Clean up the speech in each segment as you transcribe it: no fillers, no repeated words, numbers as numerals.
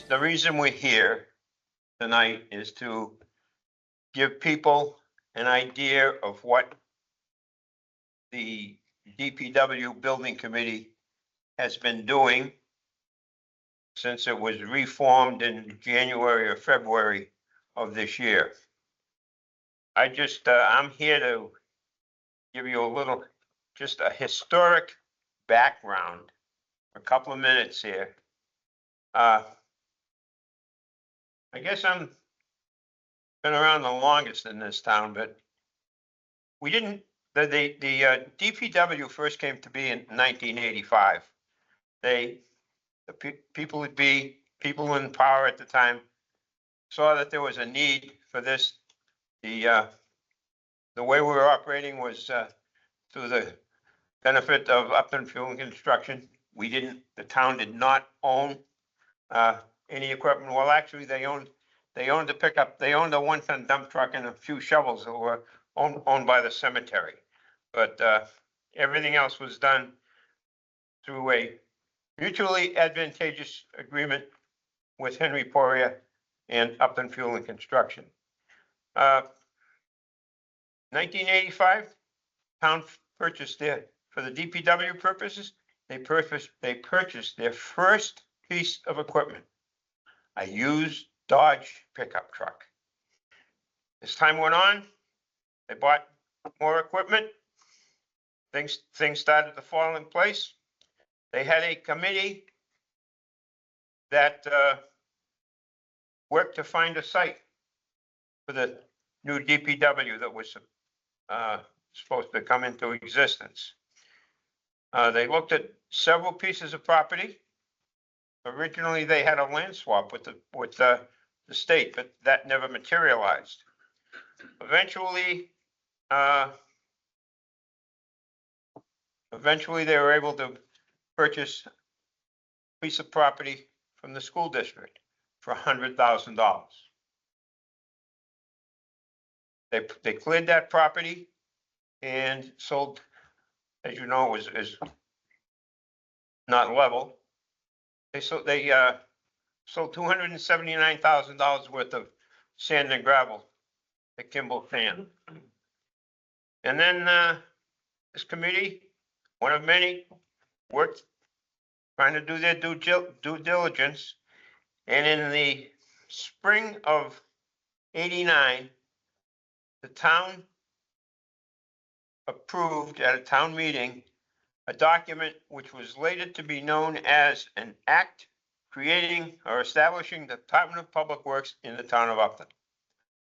the reason we're here tonight is to give people an idea of what the DPW Building Committee has been doing since it was reformed in January or February of this year. I'm here to give you a little, just a historic background, a couple of minutes here. I guess I'm been around the longest in this town, but we didn't, the DPW first came to be in 1985. People in power at the time saw that there was a need for this. The way we were operating was through the benefit of Upton Fuel and Construction. The town did not own any equipment. Well, actually, they owned the pickup. They owned a 1-ton dump truck and a few shovels that were owned by the cemetery. But everything else was done through a mutually advantageous agreement with Henry Poirier and Upton Fuel and Construction. 1985, town purchased for the DPW purposes, they purchased their first piece of equipment, a used Dodge pickup truck. As time went on, they bought more equipment. Things started to fall in place. They had a committee that worked to find a site for the new DPW that was supposed to come into existence. They looked at several pieces of property. Originally, they had a land swap with the state, but that never materialized. Eventually, they were able to purchase a piece of property from the school district for $100,000. They cleared that property and sold, as you know, is not level. They sold $279,000 worth of sand and gravel at Kimball Sand. And then this committee, one of many, worked trying to do their due diligence. And in the spring of '89, the town approved at a town meeting a document which was later to be known as an act creating or establishing the Department of Public Works in the town of Upton.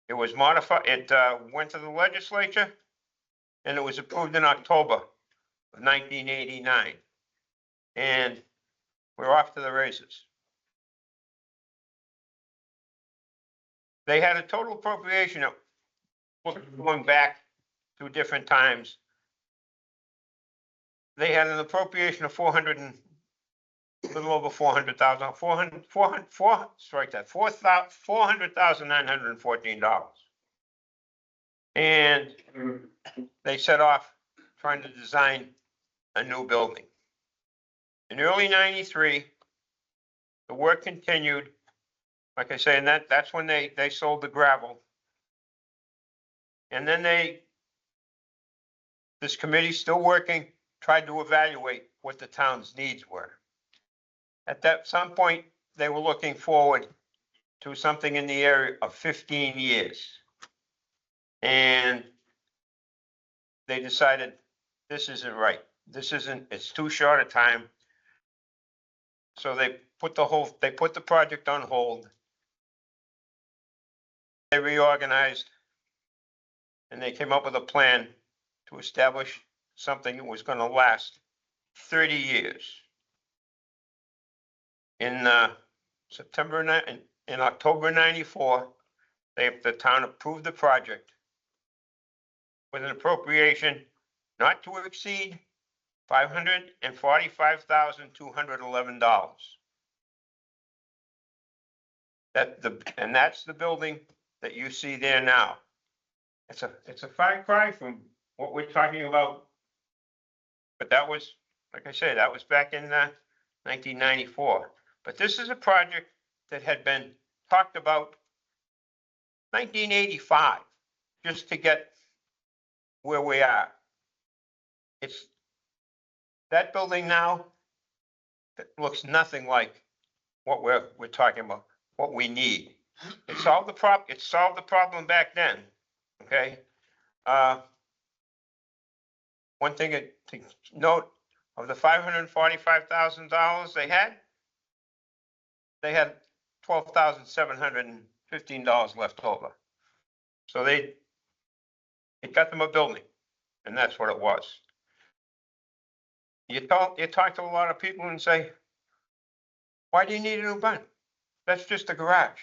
It was modified, it went to the legislature, and it was approved in October of 1989. And we're off to the races. They had a total appropriation of, going back to different times, they had an appropriation of a little over $400,000, $400,914. And they set off trying to design a new building. In early '93, the work continued, like I say, and that's when they sold the gravel. And then this committee, still working, tried to evaluate what the town's needs were. At some point, they were looking forward to something in the area of 15 years. And they decided this isn't right. It's too short a time. So they put the project on hold. They reorganized, and they came up with a plan to establish something that was going to last 30 years. In October '94, the town approved the project with an appropriation not to exceed $545,211. And that's the building that you see there now. It's a far cry from what we're talking about, but that was, like I say, that was back in 1994. But this is a project that had been talked about 1985, just to get where we are. It's that building now that looks nothing like what we're talking about, what we need. It solved the problem back then, okay? One thing to note, of the $545,000 they had $12,715 left over. So it got them a building, and that's what it was. You talk to a lot of people and say, why do you need a new barn? That's just a garage.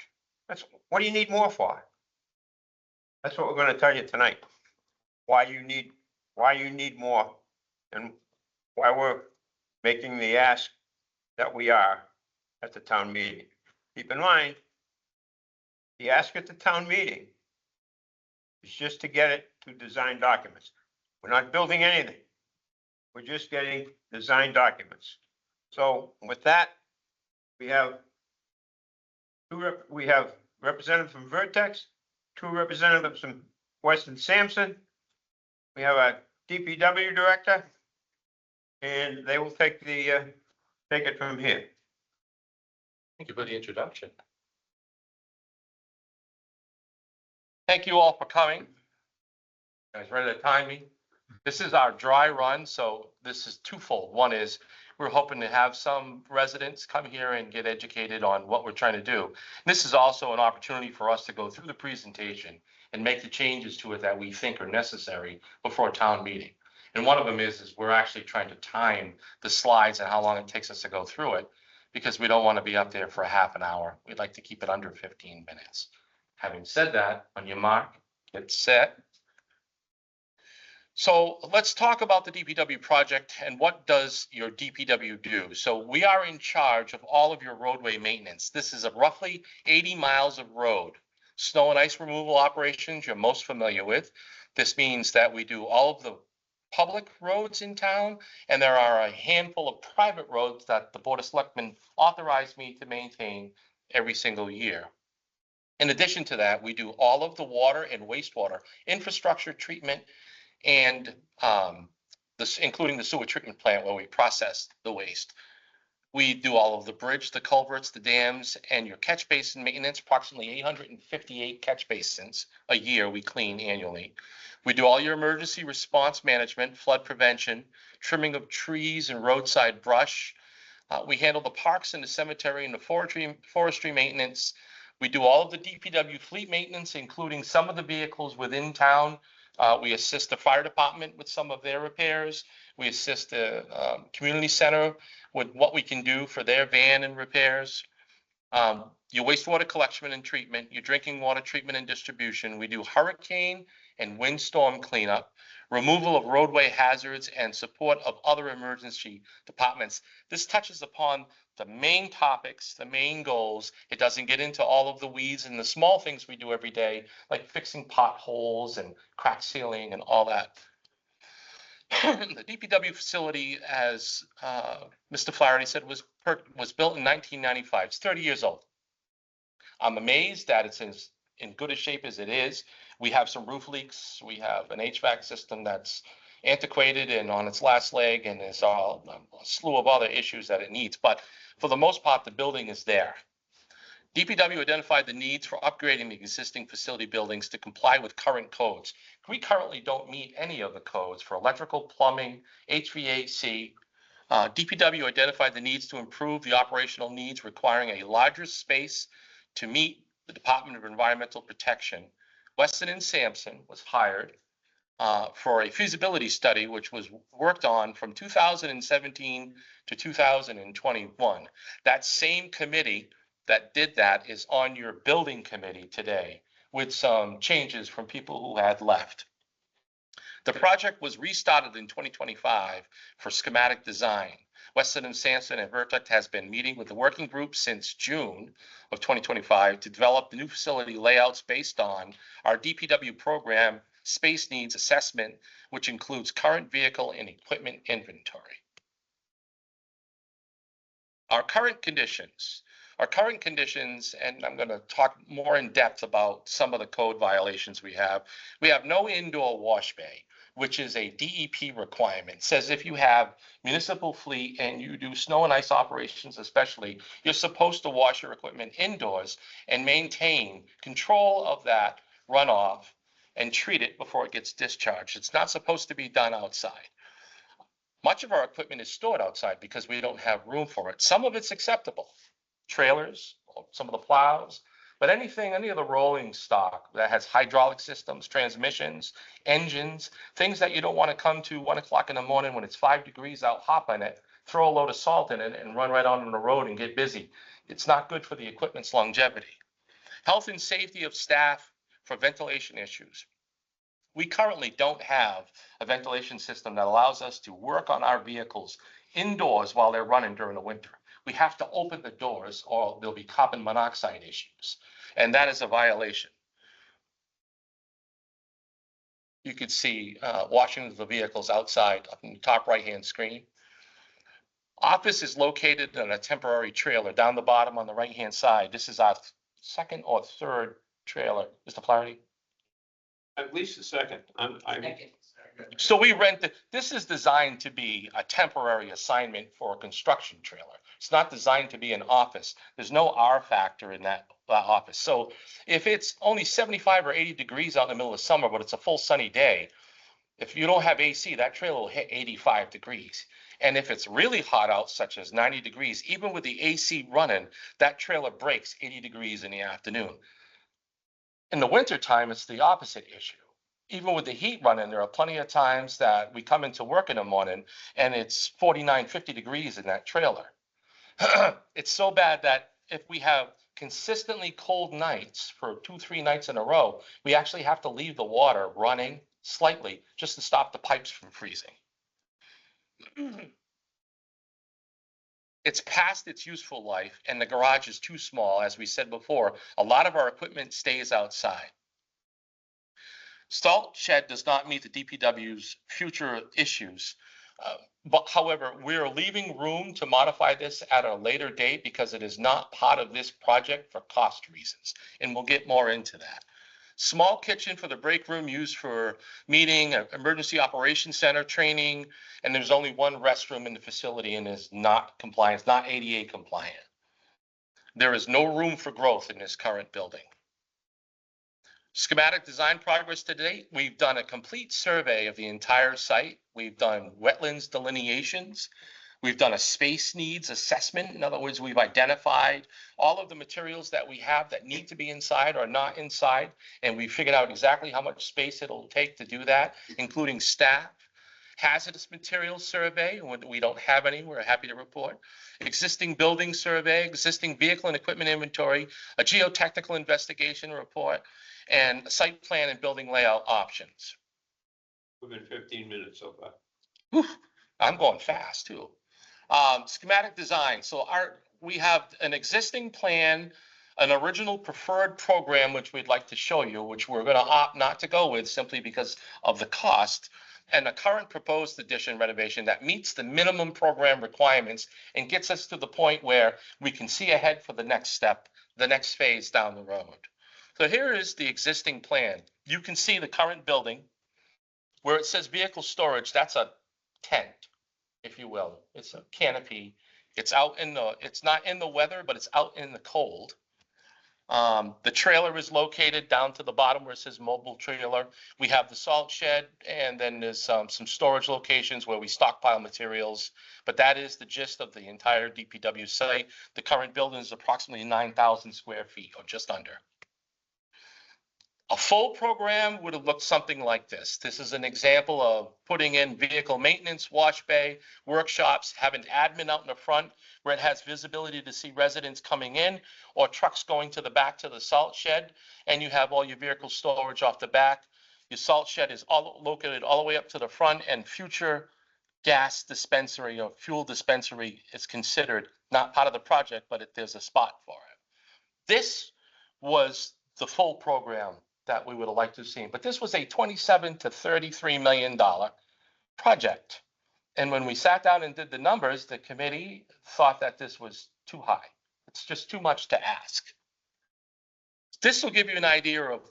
What do you need more for? That's what we're going to tell you tonight. Why you need more, and why we're making the ask that we are at the town meeting. Keep in mind, the ask at the town meeting is just to get it to design documents. We're not building anything. We're just getting design documents. So with that, we have representatives from Vertex, 2 representatives from Weston Sampson. We have a DPW director, and they will take it from here. Thank you for the introduction. Thank you all for coming. You guys ready to time me? This is our dry run, so this is twofold. One is we're hoping to have some residents come here and get educated on what we're trying to do. This is also an opportunity for us to go through the presentation and make the changes to it that we think are necessary before a town meeting. And one of them is we're actually trying to time the slides and how long it takes us to go through it, because we don't want to be up there for a half an hour. We'd like to keep it under 15 minutes. Having said that, on your mark, get set. So let's talk about the DPW project and what does your DPW do? So we are in charge of all of your roadway maintenance. This is a roughly 80 miles of road. Snow and ice removal operations you're most familiar with. This means that we do all of the public roads in town, and there are a handful of private roads that the Board of Selectmen authorized me to maintain every single year. In addition to that, we do all of the water and wastewater infrastructure treatment, and including the sewer treatment plant where we process the waste. We do all of the bridge, the culverts, the dams, and your catch basin maintenance, approximately 858 catch basins a year we clean annually. We do all your emergency response management, flood prevention, trimming of trees and roadside brush. We handle the parks and the cemetery and the forestry maintenance. We do all of the DPW fleet maintenance, including some of the vehicles within town. We assist the fire department with some of their repairs. We assist the community center with what we can do for their van and repairs. Your wastewater collection and treatment, your drinking water treatment and distribution. We do hurricane and windstorm cleanup, removal of roadway hazards, and support of other emergency departments. This touches upon the main topics, the main goals. It doesn't get into all of the weeds and the small things we do every day, like fixing potholes and crack sealing and all that. The DPW facility, as Mr. Flaherty said, was built in 1995. It's 30 years old. I'm amazed that it's in good a shape as it is. We have some roof leaks. We have an HVAC system that's antiquated and on its last leg, and there's a slew of other issues that it needs. But for the most part, the building is there. DPW identified the needs for upgrading the existing facility buildings to comply with current codes. We currently don't meet any of the codes for electrical, plumbing, HVAC. DPW identified the needs to improve the operational needs, requiring a larger space to meet the Department of Environmental Protection. Weston and Sampson was hired for a feasibility study, which was worked on from 2017 to 2021. That same committee that did that is on your building committee today, with some changes from people who had left. The project was restarted in 2025 for schematic design. Weston and Sampson and Vertex has been meeting with the working group since June of 2025 to develop the new facility layouts based on our DPW program space needs assessment, which includes current vehicle and equipment inventory. Our current conditions. Our current conditions, and I'm going to talk more in depth about some of the code violations we have. We have no indoor wash bay, which is a DEP requirement. It says if you have municipal fleet and you do snow and ice operations especially, you're supposed to wash your equipment indoors and maintain control of that runoff and treat it before it gets discharged. It's not supposed to be done outside. Much of our equipment is stored outside because we don't have room for it. Some of it's acceptable. Trailers, some of the plows, but any of the rolling stock that has hydraulic systems, transmissions, engines, things that you don't want to come to 1 o'clock in the morning when it's 5 degrees out, hop in it, throw a load of salt in it and run right on the road and get busy. It's not good for the equipment's longevity. Health and safety of staff for ventilation issues. We currently don't have a ventilation system that allows us to work on our vehicles indoors while they're running during the winter. We have to open the doors or there'll be carbon monoxide issues, and that is a violation. You could see washing the vehicles outside up in the top right-hand screen. Office is located in a temporary trailer down the bottom on the right-hand side. This is our second or third trailer. Mr. Flaherty? At least the second. So we rent this is designed to be a temporary assignment for a construction trailer. It's not designed to be an office. There's no R factor in that office. So if it's only 75 or 80 degrees out in the middle of summer, but it's a full sunny day, if you don't have AC, that trailer will hit 85 degrees. And if it's really hot out, such as 90 degrees, even with the AC running, that trailer breaks 80 degrees in the afternoon. In the wintertime, it's the opposite issue. Even with the heat running, there are plenty of times that we come into work in the morning and it's 49, 50 degrees in that trailer. It's so bad that if we have consistently cold nights for 2-3 nights in a row, we actually have to leave the water running slightly just to stop the pipes from freezing. It's past its useful life and the garage is too small. As we said before, a lot of our equipment stays outside. Salt shed does not meet the DPW's future issues. But however, we're leaving room to modify this at a later date because it is not part of this project for cost reasons. And we'll get more into that. Small kitchen for the break room used for meeting, emergency operations center training, and there's only one restroom in the facility and is not compliant, it's not ADA compliant. There is no room for growth in this current building. Schematic design progress to date. We've done a complete survey of the entire site. We've done wetlands delineations. We've done a space needs assessment. In other words, we've identified all of the materials that we have that need to be inside or not inside. And we figured out exactly how much space it'll take to do that, including staff. Hazardous materials survey, we don't have any, we're happy to report. Existing building survey, existing vehicle and equipment inventory, a geotechnical investigation report, and site plan and building layout options. Within 15 minutes so far. Oof, I'm going fast too. Schematic design. So we have an existing plan, an original preferred program, which we'd like to show you, which we're going to opt not to go with simply because of the cost, and a current proposed addition renovation that meets the minimum program requirements and gets us to the point where we can see ahead for the next step, the next phase down the road. So here is the existing plan. You can see the current building where it says vehicle storage. That's a tent, if you will. It's a canopy. It's out it's not in the weather, but it's out in the cold. The trailer is located down to the bottom where it says mobile trailer. We have the salt shed, and then there's some storage locations where we stockpile materials. But that is the gist of the entire DPW site. The current building is approximately 9,000 square feet, or just under. A full program would have looked something like this. This is an example of putting in vehicle maintenance, wash bay, workshops, having admin out in the front where it has visibility to see residents coming in or trucks going to the back to the salt shed, and you have all your vehicle storage off the back. Your salt shed is located all the way up to the front, and future gas dispensary or fuel dispensary is considered not part of the project, but there's a spot for it. This was the full program that we would have liked to have seen. But this was a $27 to $33 million project. And when we sat down and did the numbers, the committee thought that this was too high. It's just too much to ask. This will give you an idea of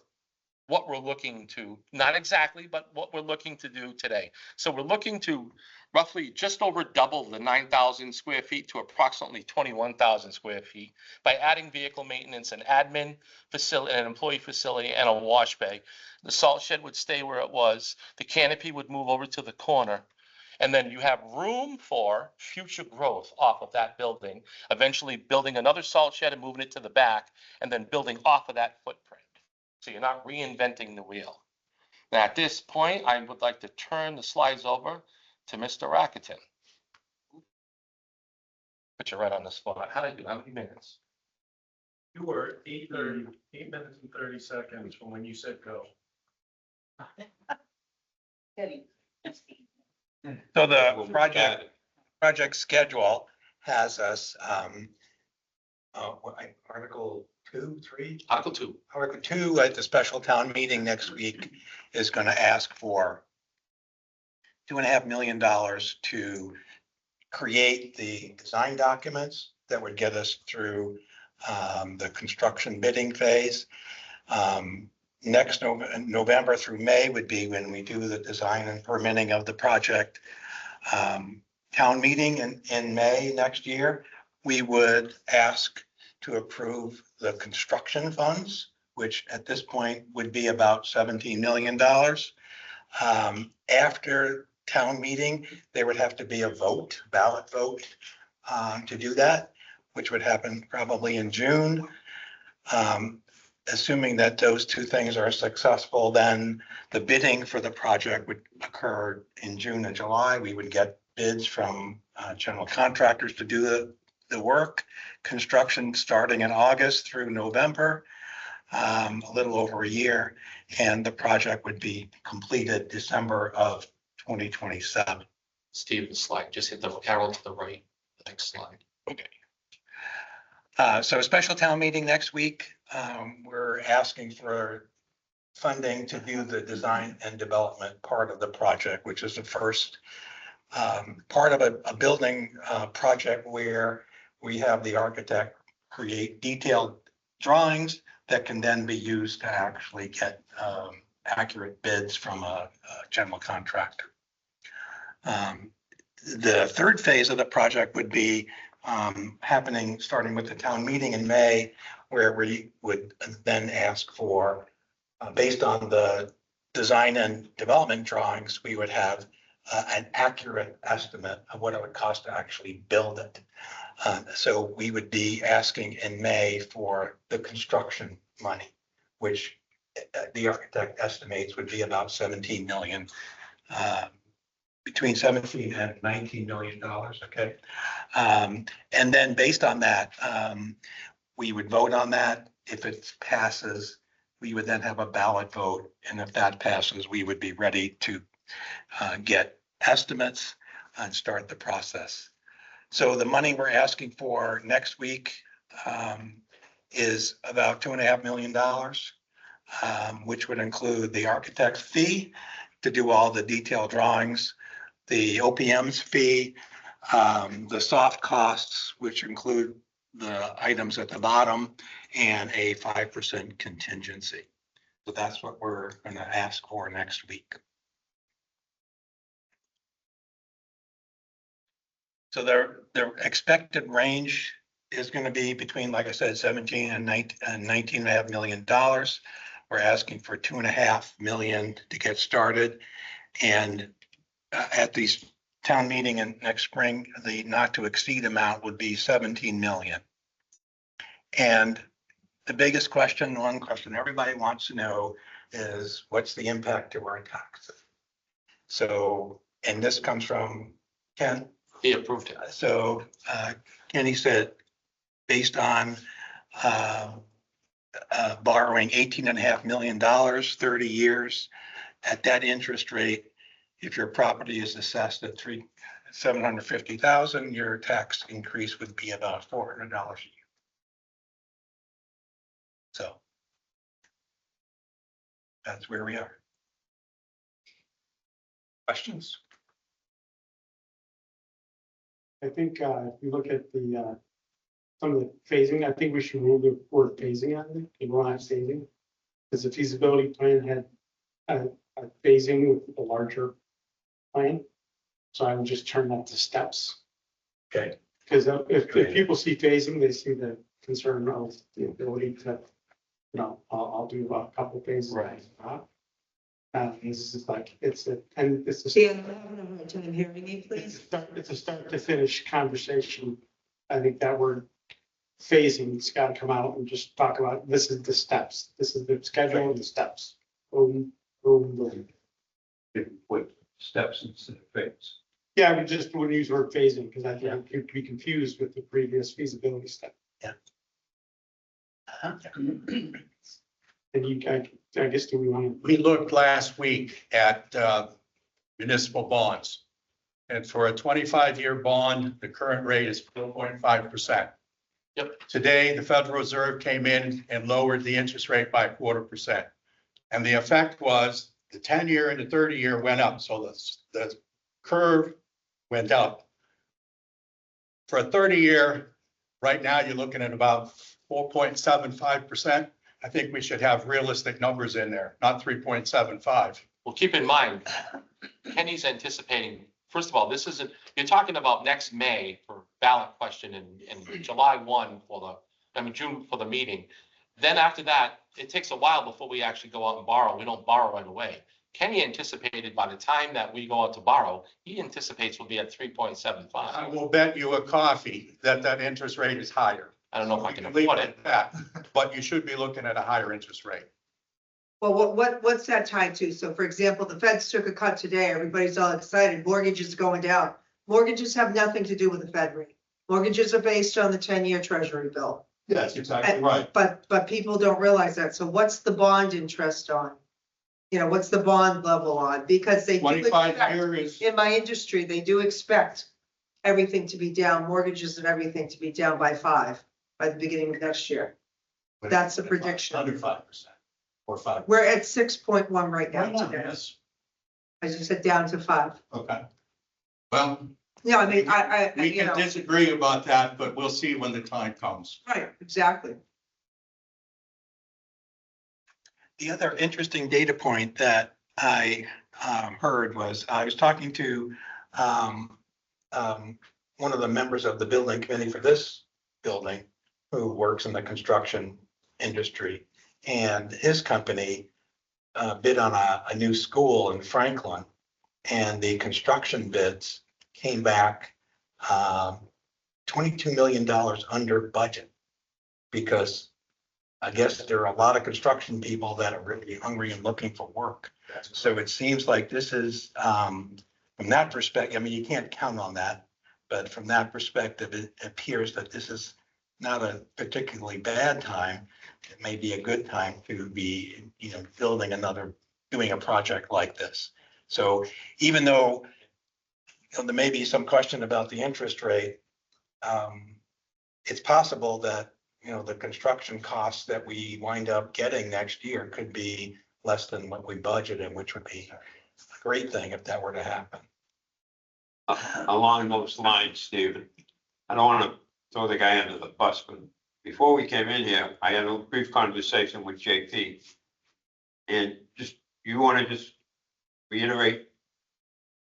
what we're looking to, not exactly, but what we're looking to do today. So we're looking to roughly just over double the 9,000 square feet to approximately 21,000 square feet by adding vehicle maintenance and admin facility, an employee facility, and a wash bay. The salt shed would stay where it was. The canopy would move over to the corner. And then you have room for future growth off of that building, eventually building another salt shed and moving it to the back, and then building off of that footprint. So you're not reinventing the wheel. Now, at this point, I would like to turn the slides over to Mr. Rakuten. Put you right on the spot. How did I do? How many minutes? You were 8 minutes and 30 seconds from when you said go. So the project schedule has us, Article 2, 3? Article 2. Article 2 at the special town meeting next week is going to ask for $2.5 million to create the design documents that would get us through the construction bidding phase. Next November through May would be when we do the design and permitting of the project. Town meeting in May next year, we would ask to approve the construction funds, which at this point would be about $17 million. After town meeting, there would have to be a vote, ballot vote, to do that, which would happen probably in June. Assuming that those two things are successful, then the bidding for the project would occur in June and July. We would get bids from general contractors to do the work. Construction starting in August through November, a little over a year, and the project would be completed December of 2027. Steve, the slide, just hit the arrow to the right, the next slide. Okay. So a special town meeting next week. We're asking for funding to do the design and development part of the project, which is the first part of a building project where we have the architect create detailed drawings that can then be used to actually get accurate bids from a general contractor. The third phase of the project would be happening starting with the town meeting in May, where we would then ask for, based on the design and development drawings, we would have an accurate estimate of what it would cost to actually build it. So we would be asking in May for the construction money, which the architect estimates would be about 17 million. Between 17 and 19 million dollars, okay? And then based on that, we would vote on that. If it passes, we would then have a ballot vote. And if that passes, we would be ready to get estimates and start the process. So the money we're asking for next week is about $2.5 million, which would include the architect's fee to do all the detailed drawings, the OPM's fee, the soft costs, which include the items at the bottom, and a 5% contingency. So that's what we're going to ask for next week. So their expected range is going to be between, like I said, 17 and 19.5 million dollars. We're asking for 2.5 million to get started, and at the town meeting in next spring, the not to exceed amount would be 17 million. And the biggest question, one question everybody wants to know is what's the impact to our taxes? So, and this comes from Ken. He approved it. So Kenny said, based on borrowing $18.5 million, 30 years at that interest rate, if your property is assessed at $750,000, your tax increase would be about $400 a year. So that's where we are. Questions? I think if you look at the some of the phasing. I think we should remove the word phasing out of it. It will have phasing. Because the feasibility plan had a phasing with a larger plan. So I would just turn that to steps. Okay. Because if people see phasing, they see the concern of the ability to, I'll do a couple phases. Right. This is like, it's a, and it's a. See, I'm having a hard time hearing you, please. It's a start to finish conversation. I think that word phasing, it's got to come out and just talk about, this is the steps. This is the schedule and the steps. Boom, boom, boom. With steps instead of phase. Yeah, I would just wouldn't use the word phasing because I think it could be confused with the previous feasibility step. And I guess, do we want We looked last week at municipal bonds. And for a 25-year bond, the current rate is 4.5%. Yep. Today, the Federal Reserve came in and lowered the interest rate by 0.25%. And the effect was the 10-year and the 30-year went up. So the curve went up. For a 30-year, right now, you're looking at about 4.75%. I think we should have realistic numbers in there, not 3.75. Well, keep in mind, Kenny's anticipating, first of all, this isn't, you're talking about next May for ballot question and July 1 June for the meeting. Then after that, it takes a while before we actually go out and borrow. We don't borrow right away. Kenny anticipated by the time that we go out to borrow, he anticipates we'll be at 3.75. I will bet you a coffee that interest rate is higher. I don't know if I We can leave afford it it. at that, but you should be looking at a higher interest rate. Well, what's that tied to? So for example, the feds took a cut today. Everybody's all excited. Mortgages going down. Mortgages have nothing to do with the Fed rate. Mortgages are based on the 10-year treasury bill. That's exactly And- But people don't realize that. So what's the bond interest on? What's the bond level on? Because they do 25 expect, year is, in my industry, they do expect everything to be down, mortgages and everything to be down by 5 by the beginning of next year. That's the prediction. under 5% or 5. We're at 6.1 right now Right now, today. yes. I just said down to 5. Okay. Well, No, I mean, I we you can know, disagree about that, but we'll see when the time comes. right, exactly. The other interesting data point that I heard was, I was talking to one of the members of the building committee for this building who works in the construction industry. And his company bid on a new school in Franklin, and the construction bids came back $22 million under budget. Because I guess there are a lot of construction people that are really hungry and looking for work. So it seems like this is, from that perspective, I mean, you can't count on that. But from that perspective, it appears that this is not a particularly bad time. It may be a good time to be, doing a project like this. So even though there may be some question about the interest rate, it's possible that the construction costs that we wind up getting next year could be less than what we budgeted, which would be a great thing if that were to happen. Along those lines, Stephen, I don't want to throw the guy under the bus, but before we came in here, I had a brief conversation with JP. And you want to just reiterate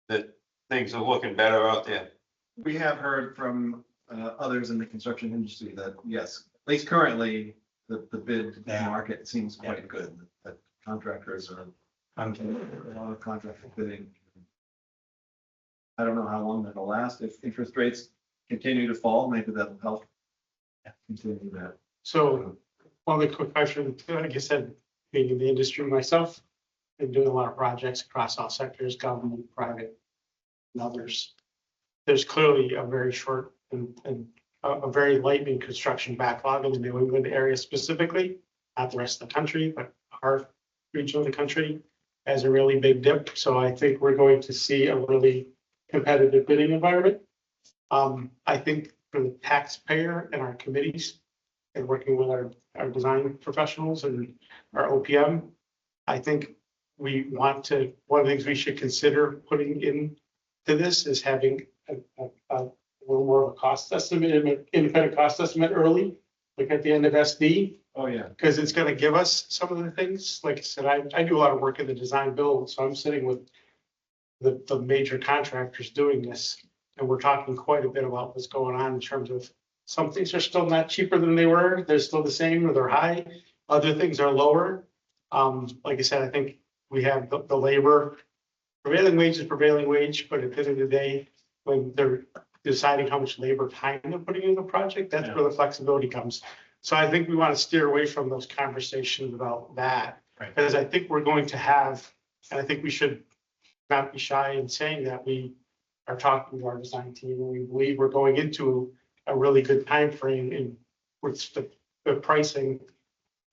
that things are looking better out there? We have heard from others in the construction industry that, yes, at least currently, the bid Yeah. market seems quite good. That contractors are, a lot of contractor bidding. I don't know how long that'll last. If interest rates continue to fall, maybe that'll help continue that. So, one other quick question, like I said, being in the industry myself, and doing a lot of projects across all sectors, government, private, and others. There's clearly a very short and a very lightning construction backlog in the New England area specifically, not the rest of the country, but our region of the country has a really big dip. So I think we're going to see a really competitive bidding environment. I think for the taxpayer and our committees and working with our design professionals and our OPM, I think we want to, one of the things we should consider putting into this is having a little little more of a cost estimate, independent cost estimate early, like at the end of SD. Oh, yeah. Because it's gonna give us some of the things, like I said, I do a lot of work in the design build, so I'm sitting with the major contractors doing this. And we're talking quite a bit about what's going on in terms of some things are still not cheaper than they were. They're still the same or they're high. Other things are lower. Like I said, I think we have the labor, prevailing wage is prevailing wage, but at the end of the day, when they're deciding how much labor time they're putting into the project, that's where the flexibility comes. So I think we want to steer away from those conversations about that. Right. Because I think we're going to have, and I think we should not be shy in saying that we are talking to our design team and we believe we're going into a really good time frame in with the pricing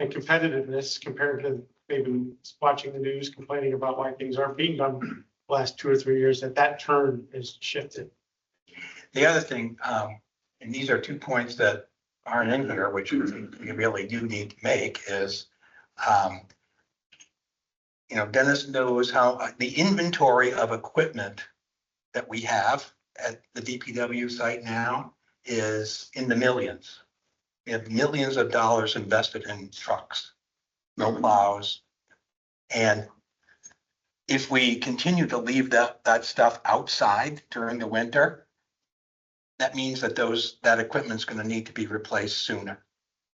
and competitiveness compared to maybe watching the news complaining about why things aren't being done the last 2 or 3 years, that turn has shifted. The other thing, and these are 2 points that aren't in here, which we really do need to make is, Dennis knows how the inventory of equipment that we have at the DPW site now is in the millions. We have millions of dollars invested in trucks, no plows. And if we continue to leave that stuff outside during the winter, that means that that equipment's going to need to be replaced sooner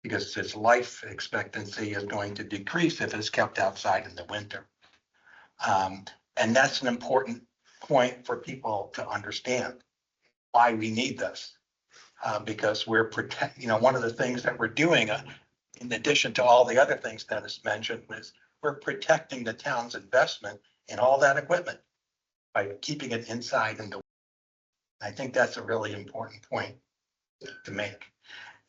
because its life expectancy is going to decrease if it's kept outside in the winter. And that's an important point for people to understand why we need this. Because we're one of the things that we're doing, in addition to all the other things Dennis mentioned, is we're protecting the town's investment in all that equipment by keeping it inside in the. I think that's a really important point to make.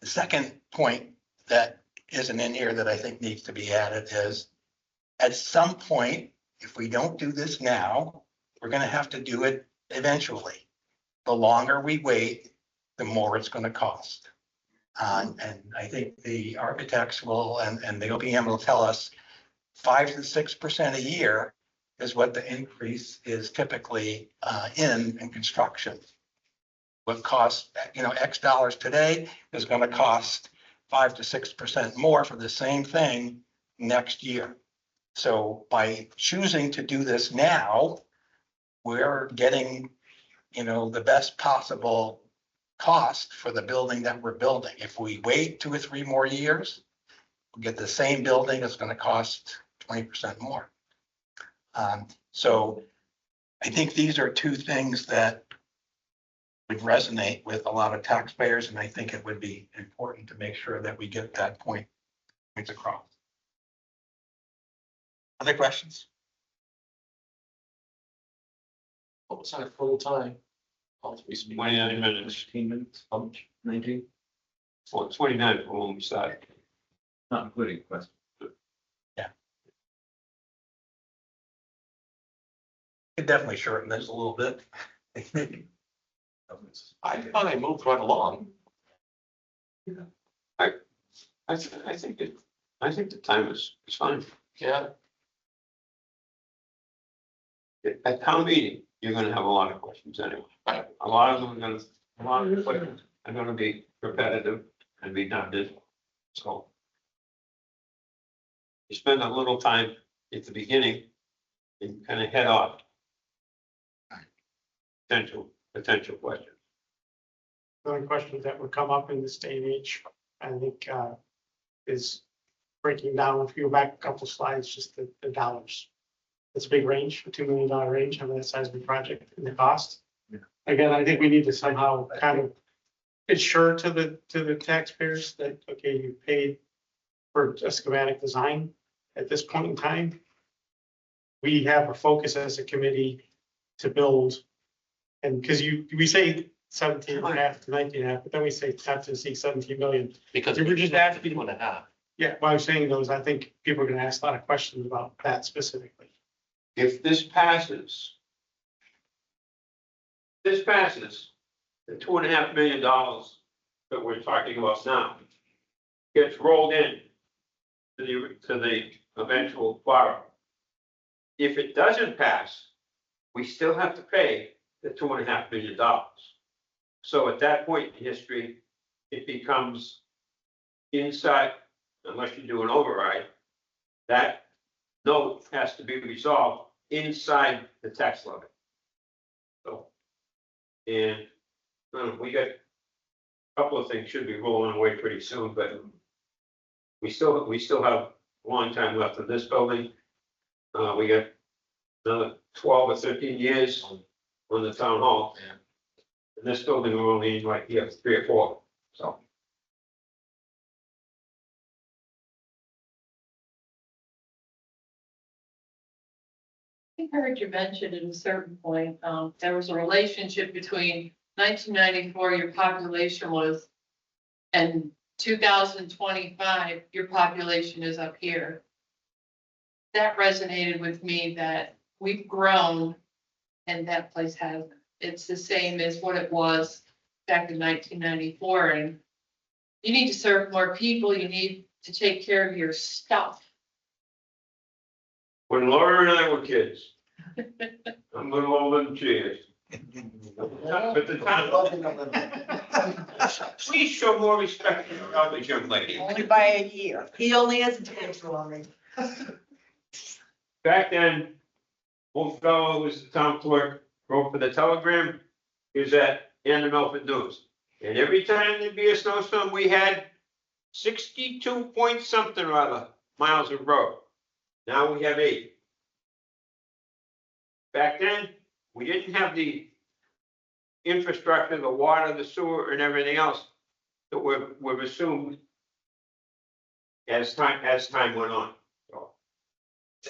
The second point that isn't in here that I think needs to be added is at some point, if we don't do this now, we're going to have to do it eventually. The longer we wait, the more it's going to cost. And I think the architects will, and the OPM will tell us 5 to 6% a year is what the increase is typically in construction. What costs, X dollars today is going to cost 5 to 6% more for the same thing next year. So by choosing to do this now, we're getting, the best possible cost for the building that we're building. If we wait 2 or 3 more years, we'll get the same building that's going to cost 20% more. So I think these are 2 things that would resonate with a lot of taxpayers, and I think it would be important to make sure that we get that point across. Other questions? What was our total time? 29 minutes, 15 minutes, 19, or 29 from when we started. not including questions. Could definitely shorten this a little bit. I thought I moved right along. I think the time is fine. Yeah. At town meeting, you're gonna have a lot of questions anyway. Right. A lot of the questions are gonna be repetitive and be done this. So. You spend a little time at the beginning and kind of head off. Potential questions. The only questions that would come up in this day and age, I think, is breaking down, if you go back a couple slides, just the dollars. It's a big range, a $2 million range on that size of the project and the cost. Yeah. Again, I think we need to somehow kind of ensure to the taxpayers that, okay, you paid for a schematic design at this point in time. We have a focus as a committee to build. And because we say 17.5 to 19.5, but then we say not to see 17 million. Because We're just asking- 2.5. Yeah, what I'm saying though is I think people are gonna ask a lot of questions about that specifically. If this passes. The $2.5 million that we're talking about now gets rolled in to the eventual borrow. If it doesn't pass, we still have to pay the $2.5 million. So at that point in history, it becomes inside, unless you do an override, that note has to be resolved inside the tax levy. So, and, we got a couple of things should be rolling away pretty soon, but we still have a long time left in this building. We got another 12 or 13 years on the town hall. In this building, we're only in like, 3 or 4, so. I think I heard you mention at a certain point, there was a relationship between 1994, your population was, and 2025, your population is up here. That resonated with me that we've grown and that place hasn't. It's the same as what it was back in 1994, and you need to serve more people. You need to take care of your stuff. When Laura and I were kids, I'm a little older than she is. But the town, please show more respect to your elders, young lady. Only by a year. He only has a tantrum on me. Back then, old fellow was the town clerk, wrote for the Telegram, Gazette, and the Milford News. And every time there'd be a snowstorm, we had 62 point something or other miles of road. Now we have 8. Back then, we didn't have the infrastructure, the water, the sewer, and everything else that we've assumed as time went on. So,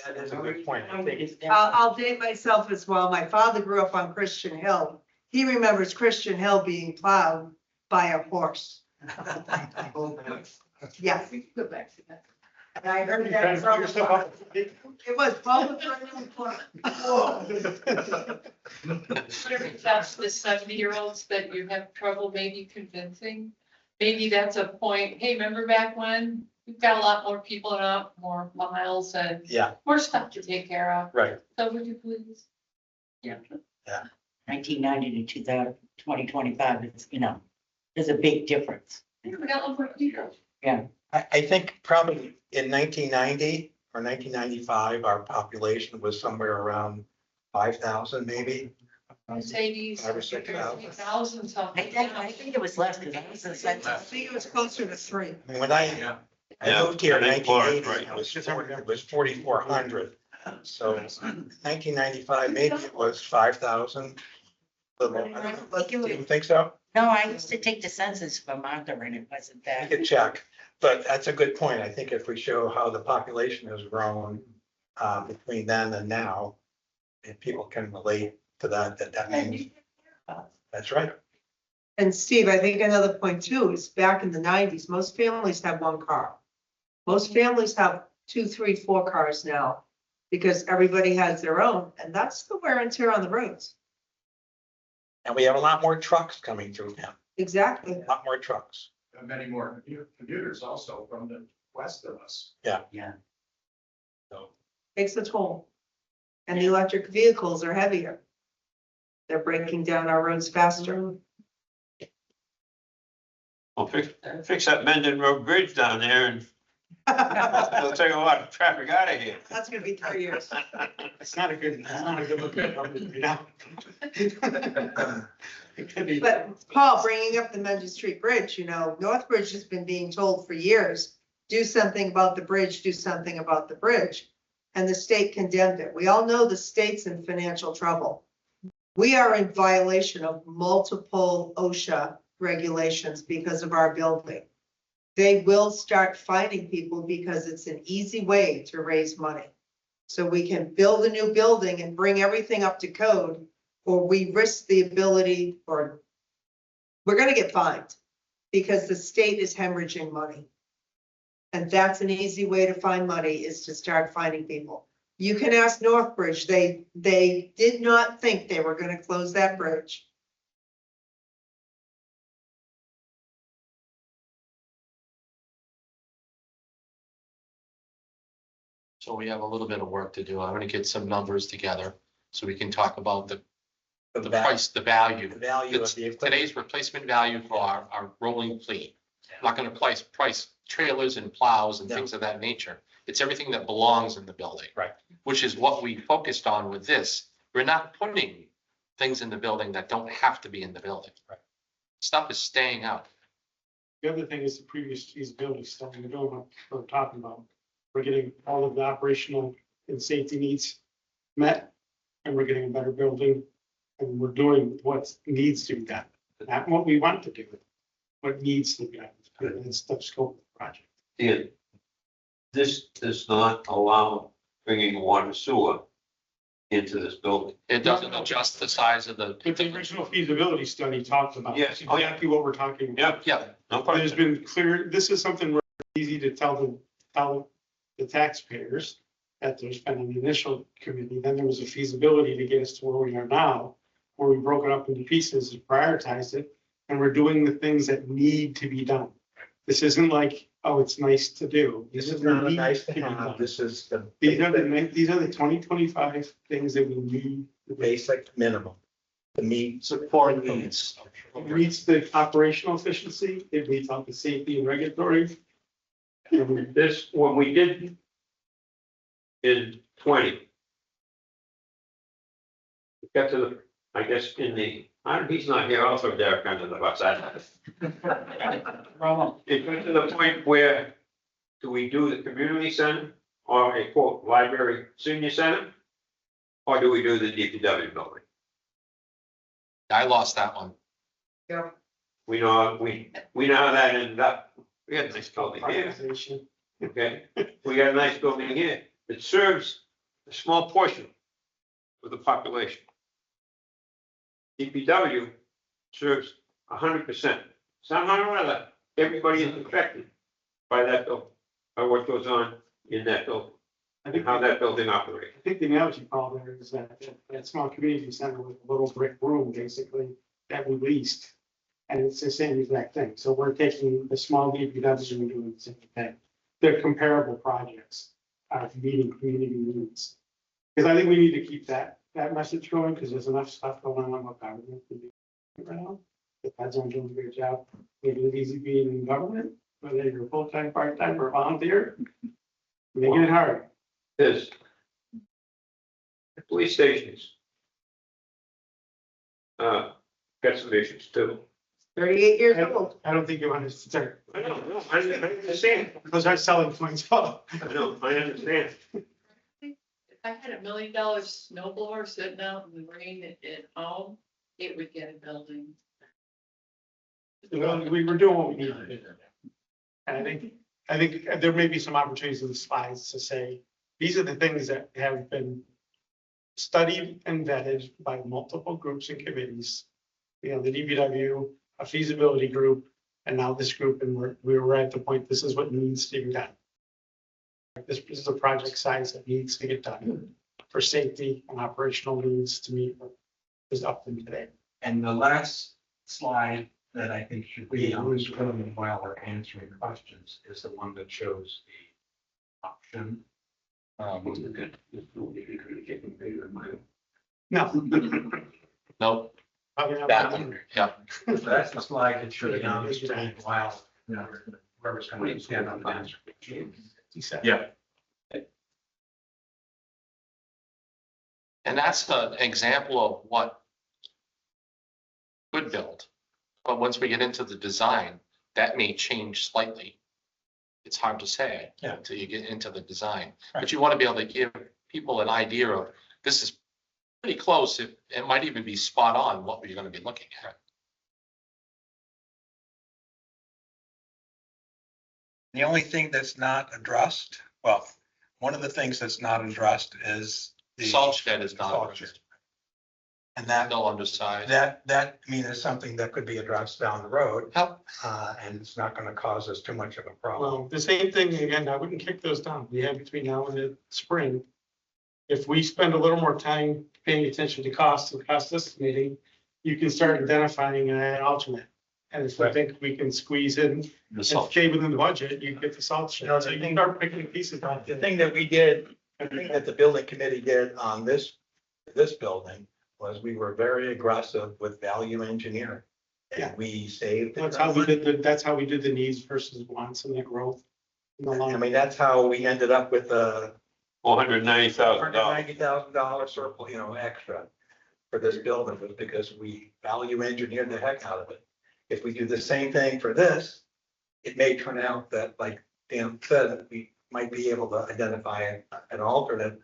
That is a good point. I think I'll date myself as well. My father grew up on Christian Hill. He remembers Christian Hill being plowed by a horse. Yes. We can go back to that. And I heard that from. It was public. That's the 70-year-olds that you have trouble maybe convincing. Maybe that's a point. Hey, remember back when we've got a lot more people and a lot more miles and Yeah, more stuff to take care of. right. So would you please? Yeah. Yeah. 1990 to 2025, it's, there's a big difference. We got a lot more people. I think probably in 1990 or 1995, our population was somewhere around 5,000 maybe. Mercedes. 5,000 or 6,000. 3,000 something. I think it was less because I was in I census. think it was closer to 3. I mean, when I Yeah, moved here in I think Laura's 1980, it was 4,400. So 1995, maybe it was 5,000. Do you think so? No, I used to take the census for Martha and it wasn't We that. could check, but that's a good point. I think if we show how the population has grown between then and now, and people can relate to that means, that's right. And Steve, I think another point too is back in the 90s, most families have 1 car. Most families have 2, 3, 4 cars now because everybody has their own, and that's the wear and tear on the roads. And we have a lot more trucks coming through now, Exactly. a lot more trucks. And many more commuters also from the west of us. So Takes a toll. And the electric vehicles are heavier. They're breaking down our roads faster. Well, fix that Mendon Road Bridge down there and it'll take a lot of traffic out of here. That's gonna be 3 years. It's not a good look at It could be. But Paul, bringing up the Mendon Street Bridge, Northbridge has been being told for years, do something about the bridge, do something about the bridge. And the state condemned it. We all know the state's in financial trouble. We are in violation of multiple OSHA regulations because of our building. They will start fining people because it's an easy way to raise money. So we can build a new building and bring everything up to code, or we risk the ability, or we're gonna get fined because the state is hemorrhaging money. And that's an easy way to find money, is to start fining people. You can ask Northbridge, they did not think they were gonna close that bridge. So we have a little bit of work to do. I'm gonna get some numbers together so we can talk about the the price, the value. The value It's of the equipment. today's replacement value for our rolling fleet. I'm not gonna price trailers and plows and No. things of that nature. It's everything that belongs in the building. Right. Which is what we focused on with this. We're not putting things in the building that don't have to be in the building. Right. Stuff is staying out. The other thing is the previous feasibility study, we're doing what we're talking about. We're getting all of the operational and safety needs met, and we're getting a better building. And we're doing what needs to be done, not what we want to do, what needs to be done. And it's the scope of the project. Dan, this does not allow bringing water sewer into this building. It doesn't adjust the size of the. But the original feasibility study talked about. Yes. Oh, yeah. Exactly what we're talking about. Yeah. Yeah, No There's question. been clear, this is something where it's easy to tell the taxpayers that there's been an initial committee, then there was a feasibility to get us to where we are now, where we broke it up into pieces and prioritized it, and we're doing the things that need to be done. This isn't like, oh, it's nice to do. This is These not a need nice to be have, done. this is the. These are the 2025 things that we need. The basic minimum, the meet. support needs. It meets the operational efficiency, it meets all the safety and regulatory. And This, what we did in 20. We got to the, I guess, he's not here, also Derek under the bus. It got to the point where, do we do the community center or a quote, library senior center? Or do we do the DPW building? I lost that one. We know how that ended up. We had a nice building here, prioritization. okay? We got a nice building here. It serves a small portion of the population. DPW serves 100%. Somehow or other, everybody is affected by that building, by what goes on in that building, I and think, how I that building operates. think the analogy, Paul, there is that small community center with a little brick room, basically, that we leased. And it's the same exact thing. So we're taking the small DPW and doing the same thing. They're comparable projects, meeting community needs. Because I think we need to keep that message going, because there's enough stuff going on with government to do right now. The feds aren't doing a great job making it easy being in government, whether you're full-time, part-time, or volunteer. Making it hard. This. The police stations. Got some issues too. 38 years old. I don't think you want to start, I know, I understand, those are selling points, Paul. I know, I understand. If I had $1 million snow blower sitting out in the rain at home, it would get a building. We were doing what we needed to do. And I think there may be some opportunities in the slides to say, these are the things that have been studied and vetted by multiple groups and committees. You know, the DPW, a feasibility group, and now this group, and we're at the point, this is what needs to be done. This is a project size that needs to get done for safety and operational needs to meet what is up to today. And the last slide that I think should be on the screen while we're answering questions is the one that shows the option. No. Nope, Probably not. that one, yeah. So that's the slide that should be on the screen while, whoever's going to stand on the answer. Yeah. And that's an example of what could build. But once we get into the design, that may change slightly. It's hard to say Yeah. until you get into the design. But you want to be able to give people an idea of, this is pretty close. It might even be spot on what we're going to be looking at. The only thing that's not addressed, well, one of the things that's not addressed is the. Salt shed is not Salt addressed. shed. And that, Still undersized. I mean, is something that could be addressed down the road, How- and it's not gonna cause us too much of a problem. Well, the same thing, again, I wouldn't kick those down. We have between now and the spring. If we spend a little more time paying attention to costs and cost estimating, you can start identifying an alternate. And if we Right. think we can squeeze in The and salt. stay within the budget, you get the salt You know, shed. So the you thing- can start picking pieces out. The thing that we did, the thing that the building committee did on this building was we were very aggressive with value engineering. Yeah. And we saved. That's how we did that's how we did the needs versus wants and the growth. In the I long, mean, that's how we ended up with a $490,000. $190,000 circle, extra for this building, was because we value engineered the heck out of it. If we do the same thing for this, it may turn out that, like Dan said, we might be able to identify an alternate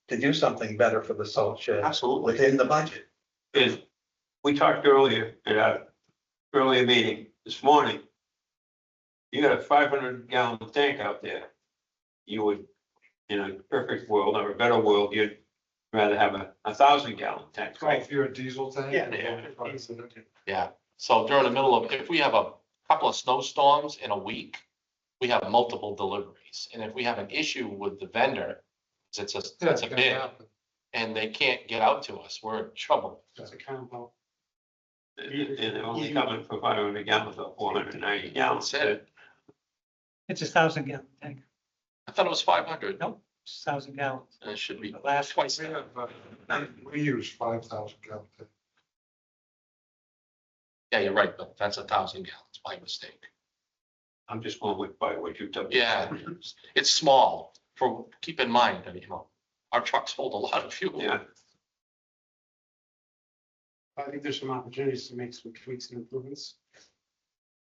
to do something better for the salt shed. Absolutely. Within the budget. Is, we talked earlier at our earlier meeting this morning. You got a 500-gallon tank out there. You would, in a perfect world or a better world, you'd rather have a 1,000-gallon tank, right? If you're a diesel tank. yeah. Yeah, so during the middle of, if we have a couple of snowstorms in a week, we have multiple deliveries. And if we have an issue with the vendor, it's a bid, and they can't get out to us, we're in trouble. It's a combo. And they're only coming for 500 gallons or 490 gallons. That's it. It's 1,000 gallon tank. I thought it was 500. Nope, it's 1,000 gallons. And it should be The last twice We that. have, we use 5,000 gallon tank. Yeah, you're right, but that's 1,000 gallons, my mistake. I'm just going with by what you told me. Yeah, it's small, keep in mind, our trucks hold a lot of fuel. Yeah, I think there's some opportunities to make some tweaks and improvements.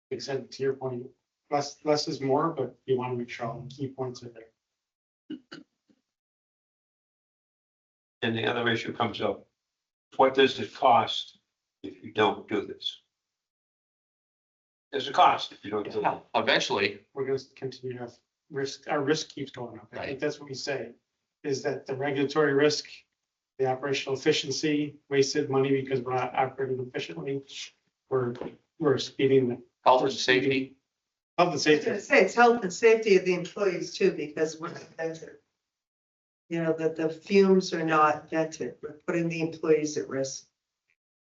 Like I said, to your point, less is more, but you want to make sure all the key points are there. and the other issue comes up. What does it cost if you don't do this? There's a cost if you don't do it. Eventually, We're gonna continue to have risk, our risk keeps going up. I think Right. that's what we say, is that the regulatory risk, the operational efficiency, wasted money because we're not operating efficiently. We're speeding the health and safety, health and I was safety. gonna say, it's health and safety of the employees too, because we're not vented. That the fumes are not vented, we're putting the employees at risk.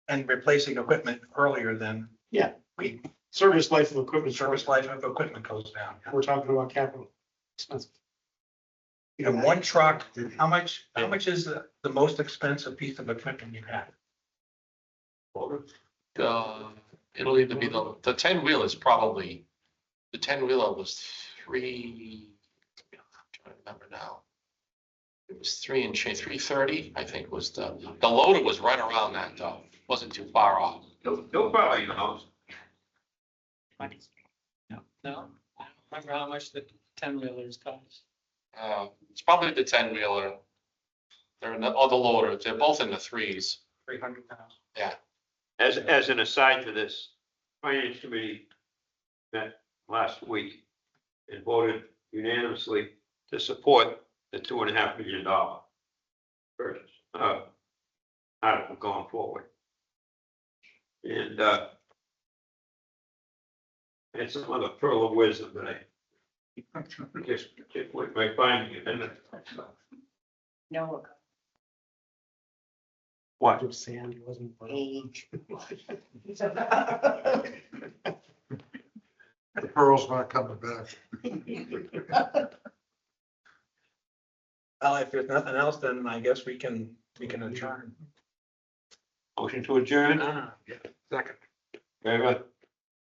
And replacing equipment earlier than. Yeah. We, Service life of equipment, service life of equipment goes down. we're talking about capital expense. And one truck, how much is the most expensive piece of equipment you have? it'll either be the 10-wheel is probably, the 10-wheeler was 3, I'm trying to remember now. It was 330, I think was the loader was right around that though, wasn't too far off. He'll probably know. No, I don't remember how much the 10-wheelers cost. It's probably the 10-wheeler. They're in the loader, they're both in the 3s. 300,000. Yeah, As an aside to this, finance committee met last week and voted unanimously to support the $2.5 million purchase, article going forward. And, it's some other pearl of wisdom that I just with my finding it. And No, what? Of sand, it wasn't. age. The pearl's not coming back. Well, if there's nothing else, then I guess we can adjourn. Motion to adjourn? Yeah, second. Very good.